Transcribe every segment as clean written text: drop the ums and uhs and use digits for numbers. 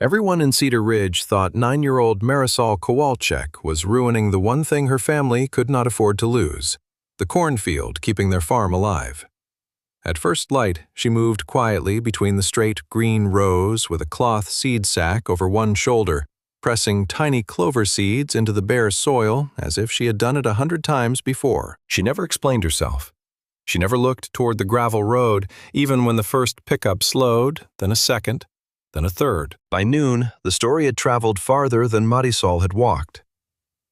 Everyone in Cedar Ridge thought 9-year-old Marisol Kowalczyk was ruining the one thing her family could not afford to lose, the cornfield keeping their farm alive. At first light, she moved quietly between the straight green rows with a cloth seed sack over one shoulder, pressing tiny clover seeds into the bare soil as if she had done it 100 times before. She never explained herself. She never looked toward the gravel road, even when the first pickup slowed, then a second, then a third. By noon, the story had traveled farther than Marisol had walked.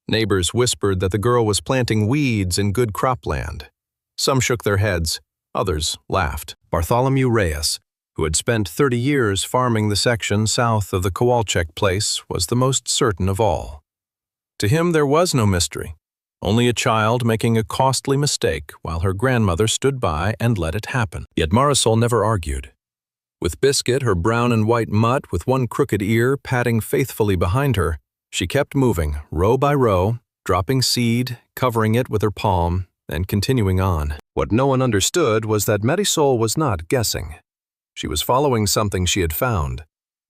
Neighbors whispered that the girl was planting weeds in good cropland. Some shook their heads, others laughed. Bartholomew Reyes, who had spent 30 years farming the section south of the Kowalczyk place, was the most certain of all. To him there was no mystery, only a child making a costly mistake while her grandmother stood by and let it happen. Yet Marisol never argued. With Biscuit, her brown and white mutt with one crooked ear padding faithfully behind her, she kept moving, row by row, dropping seed, covering it with her palm, and continuing on. What no one understood was that Marisol was not guessing. She was following something she had found,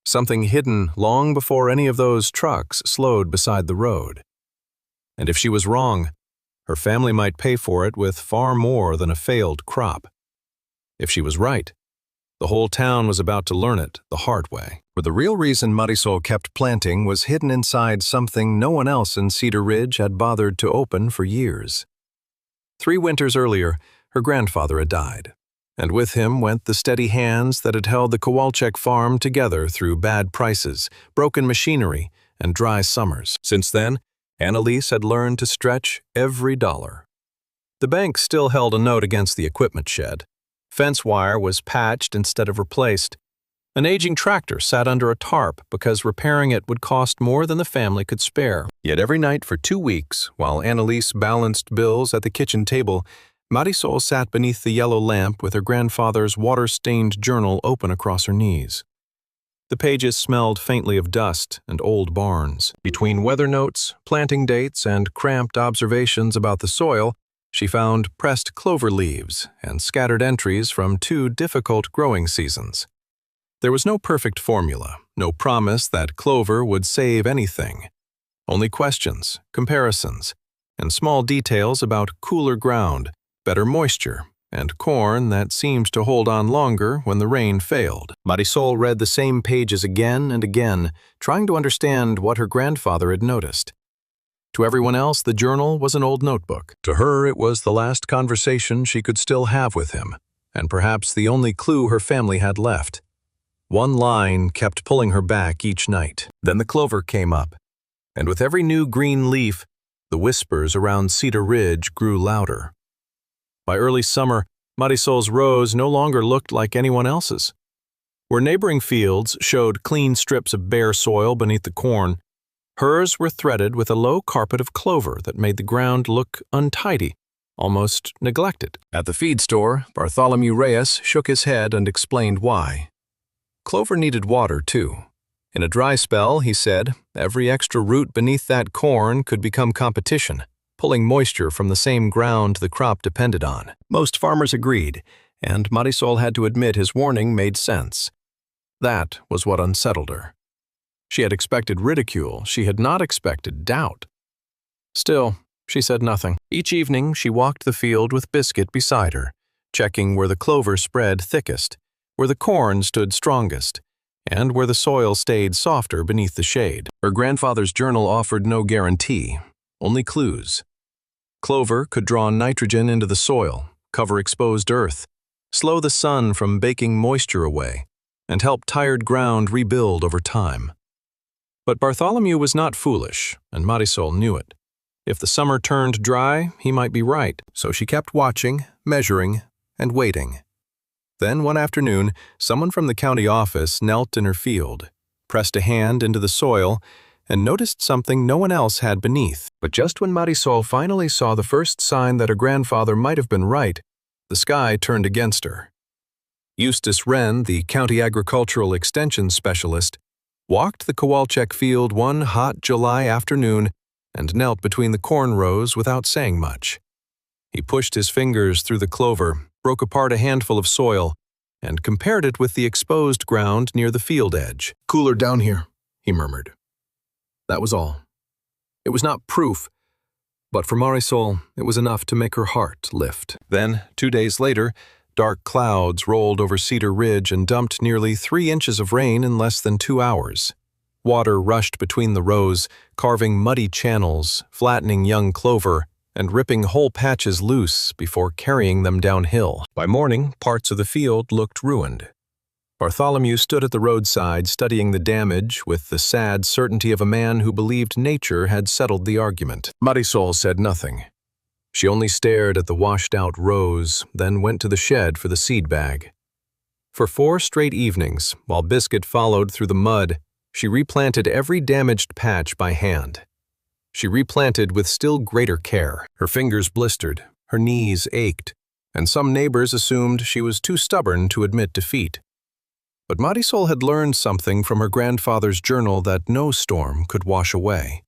something hidden long before any of those trucks slowed beside the road. And if she was wrong, her family might pay for it with far more than a failed crop. If she was right, the whole town was about to learn it the hard way. For the real reason Marisol kept planting was hidden inside something no one else in Cedar Ridge had bothered to open for years. 3 winters earlier, her grandfather had died, and with him went the steady hands that had held the Kowalczyk farm together through bad prices, broken machinery, and dry summers. Since then, Annalise had learned to stretch every dollar. The bank still held a note against the equipment shed. Fence wire was patched instead of replaced. An aging tractor sat under a tarp because repairing it would cost more than the family could spare. Yet every night for 2 weeks, while Annalise balanced bills at the kitchen table, Marisol sat beneath the yellow lamp with her grandfather's water-stained journal open across her knees. The pages smelled faintly of dust and old barns. Between weather notes, planting dates, and cramped observations about the soil, she found pressed clover leaves and scattered entries from 2 difficult growing seasons. There was no perfect formula, no promise that clover would save anything. Only questions, comparisons, and small details about cooler ground, better moisture, and corn that seemed to hold on longer when the rain failed. Marisol read the same pages again and again, trying to understand what her grandfather had noticed. To everyone else, the journal was an old notebook. To her, it was the last conversation she could still have with him, and perhaps the only clue her family had left. One line kept pulling her back each night. Then the clover came up, and with every new green leaf, the whispers around Cedar Ridge grew louder. By early summer, Marisol's rows no longer looked like anyone else's. Where neighboring fields showed clean strips of bare soil beneath the corn, hers were threaded with a low carpet of clover that made the ground look untidy, almost neglected. At the feed store, Bartholomew Reyes shook his head and explained why. Clover needed water, too. In a dry spell, he said, every extra root beneath that corn could become competition, pulling moisture from the same ground the crop depended on. Most farmers agreed, and Marisol had to admit his warning made sense. That was what unsettled her. She had expected ridicule, she had not expected doubt. Still, she said nothing. Each evening, she walked the field with Biscuit beside her, checking where the clover spread thickest, where the corn stood strongest, and where the soil stayed softer beneath the shade. Her grandfather's journal offered no guarantee, only clues. Clover could draw nitrogen into the soil, cover exposed earth, slow the sun from baking moisture away, and help tired ground rebuild over time. But Bartholomew was not foolish, and Marisol knew it. If the summer turned dry, he might be right, so she kept watching, measuring, and waiting. Then one afternoon, someone from the county office knelt in her field, pressed a hand into the soil, and noticed something no one else had beneath. But just when Marisol finally saw the first sign that her grandfather might have been right, the sky turned against her. Eustace Wren, the county agricultural extension specialist, walked the Kowalczyk field one hot July afternoon and knelt between the corn rows without saying much. He pushed his fingers through the clover, broke apart a handful of soil, and compared it with the exposed ground near the field edge. Cooler down here, he murmured. That was all. It was not proof, but for Marisol, it was enough to make her heart lift. Then, 2 days later, dark clouds rolled over Cedar Ridge and dumped nearly 3 inches of rain in less than 2 hours. Water rushed between the rows, carving muddy channels, flattening young clover, and ripping whole patches loose before carrying them downhill. By morning, parts of the field looked ruined. Bartholomew stood at the roadside studying the damage with the sad certainty of a man who believed nature had settled the argument. Marisol said nothing. She only stared at the washed-out rows, then went to the shed for the seed bag. For 4 straight evenings, while Biscuit followed through the mud, she replanted every damaged patch by hand. She replanted with still greater care. Her fingers blistered, her knees ached, and some neighbors assumed she was too stubborn to admit defeat. But Marisol had learned something from her grandfather's journal that no storm could wash away.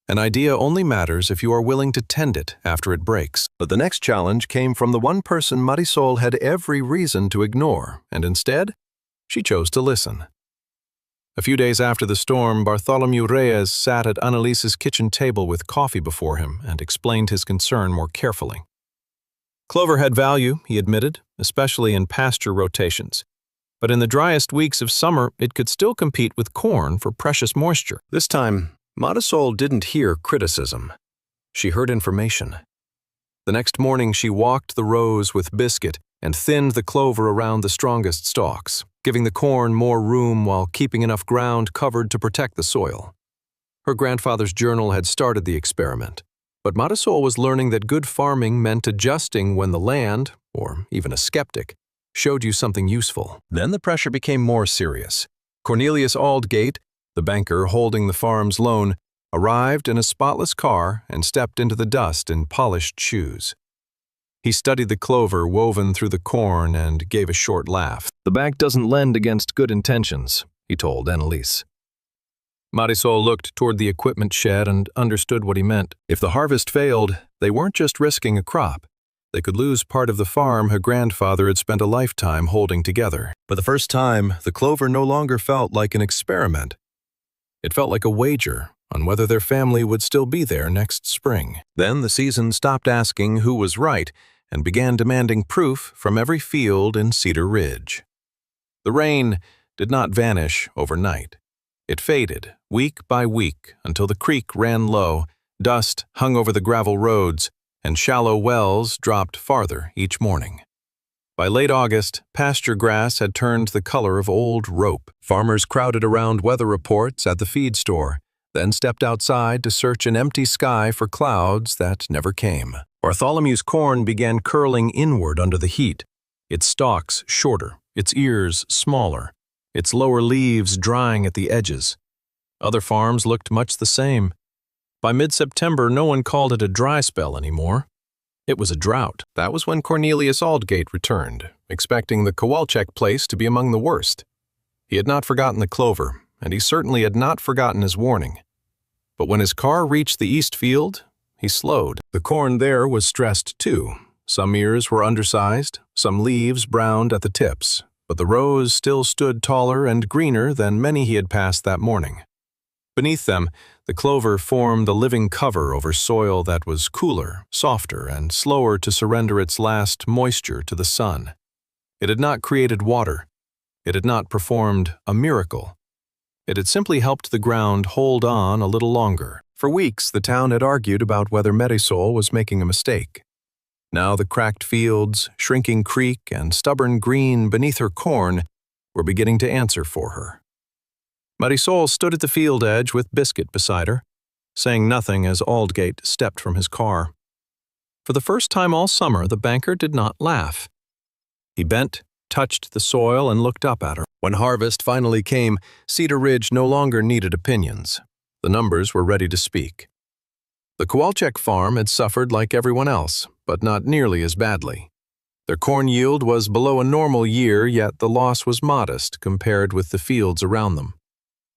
An idea only matters if you are willing to tend it after it breaks. But the next challenge came from the one person Marisol had every reason to ignore, and instead, she chose to listen. A few days after the storm, Bartholomew Reyes sat at Annalise's kitchen table with coffee before him and explained his concern more carefully. Clover had value, he admitted, especially in pasture rotations. But in the driest weeks of summer, it could still compete with corn for precious moisture. This time, Marisol didn't hear criticism. She heard information. The next morning, she walked the rows with Biscuit and thinned the clover around the strongest stalks, giving the corn more room while keeping enough ground covered to protect the soil. Her grandfather's journal had started the experiment, but Marisol was learning that good farming meant adjusting when the land, or even a skeptic, showed you something useful. Then the pressure became more serious. Cornelius Aldgate, the banker holding the farm's loan, arrived in a spotless car and stepped into the dust in polished shoes. He studied the clover woven through the corn and gave a short laugh. "The bank doesn't lend against good intentions," he told Annalise. Marisol looked toward the equipment shed and understood what he meant. If the harvest failed, they weren't just risking a crop. They could lose part of the farm her grandfather had spent a lifetime holding together. For the first time, the clover no longer felt like an experiment. It felt like a wager on whether their family would still be there next spring. Then the season stopped asking who was right and began demanding proof from every field in Cedar Ridge. The rain did not vanish overnight. It faded week by week until the creek ran low, dust hung over the gravel roads, and shallow wells dropped farther each morning. By late August, pasture grass had turned the color of old rope. Farmers crowded around weather reports at the feed store, then stepped outside to search an empty sky for clouds that never came. Bartholomew's corn began curling inward under the heat, its stalks shorter, its ears smaller, its lower leaves drying at the edges. Other farms looked much the same. By mid-September, no one called it a dry spell anymore. It was a drought. That was when Cornelius Aldgate returned, expecting the Kowalczyk place to be among the worst. He had not forgotten the clover, and he certainly had not forgotten his warning. But when his car reached the east field, he slowed. The corn there was stressed too. Some ears were undersized, some leaves browned at the tips, but the rows still stood taller and greener than many he had passed that morning. Beneath them, the clover formed a living cover over soil that was cooler, softer, and slower to surrender its last moisture to the sun. It had not created water. It had not performed a miracle. It had simply helped the ground hold on a little longer. For weeks, the town had argued about whether Marisol was making a mistake. Now the cracked fields, shrinking creek, and stubborn green beneath her corn were beginning to answer for her. Marisol stood at the field edge with Biscuit beside her, saying nothing as Aldgate stepped from his car. For the first time all summer, the banker did not laugh. He bent, touched the soil, and looked up at her. When harvest finally came, Cedar Ridge no longer needed opinions. The numbers were ready to speak. The Kowalczyk farm had suffered like everyone else, but not nearly as badly. Their corn yield was below a normal year, yet the loss was modest compared with the fields around them.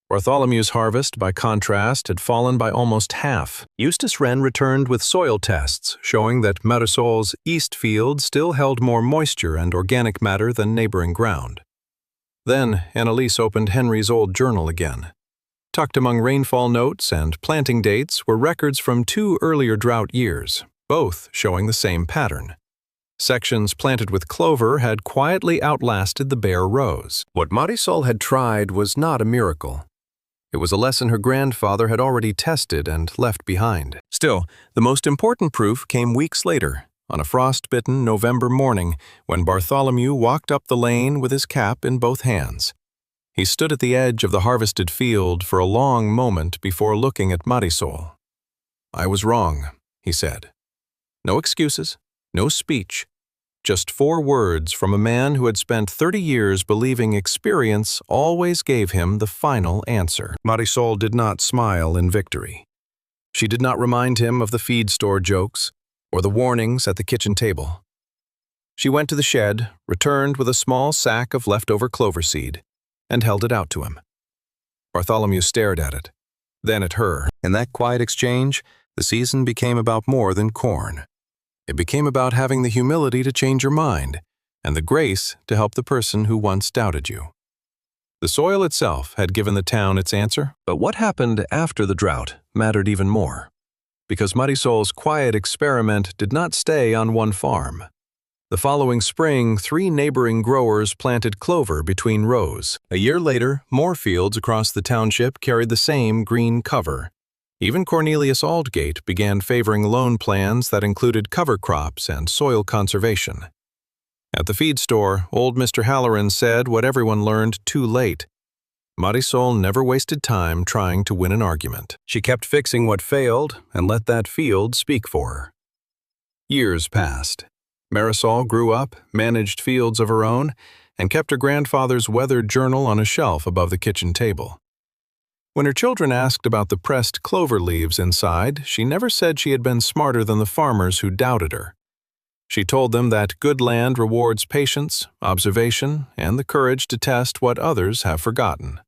Bartholomew's harvest, by contrast, had fallen by almost half. Eustace Wren returned with soil tests showing that Marisol's east field still held more moisture and organic matter than neighboring ground. Then Annalise opened Henry's old journal again. Tucked among rainfall notes and planting dates were records from 2 earlier drought years, both showing the same pattern. Sections planted with clover had quietly outlasted the bare rows. What Marisol had tried was not a miracle. It was a lesson her grandfather had already tested and left behind. Still, the most important proof came weeks later, on a frost-bitten November morning, when Bartholomew walked up the lane with his cap in both hands. He stood at the edge of the harvested field for a long moment before looking at Marisol. "I was wrong," he said. No excuses, no speech, just 4 words from a man who had spent 30 years believing experience always gave him the final answer. Marisol did not smile in victory. She did not remind him of the feed store jokes or the warnings at the kitchen table. She went to the shed, returned with a small sack of leftover clover seed, and held it out to him. Bartholomew stared at it, then at her. In that quiet exchange, the season became about more than corn. It became about having the humility to change your mind and the grace to help the person who once doubted you. The soil itself had given the town its answer, but what happened after the drought mattered even more, because Marisol's quiet experiment did not stay on one farm. The following spring, 3 neighboring growers planted clover between rows. A year later, more fields across the township carried the same green cover. Even Cornelius Aldgate began favoring loan plans that included cover crops and soil conservation. At the feed store, old Mr. Halloran said what everyone learned too late. Marisol never wasted time trying to win an argument. She kept fixing what failed and let that field speak for her. Years passed. Marisol grew up, managed fields of her own, and kept her grandfather's weathered journal on a shelf above the kitchen table. When her children asked about the pressed clover leaves inside, she never said she had been smarter than the farmers who doubted her. She told them that good land rewards patience, observation, and the courage to test what others have forgotten.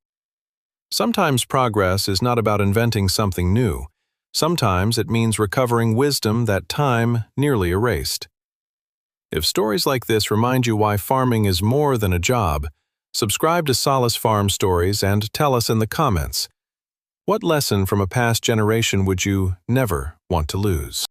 Sometimes progress is not about inventing something new. Sometimes it means recovering wisdom that time nearly erased. If stories like this remind you why farming is more than a job, subscribe to Solace Farm Stories and tell us in the comments, what lesson from a past generation would you never want to lose?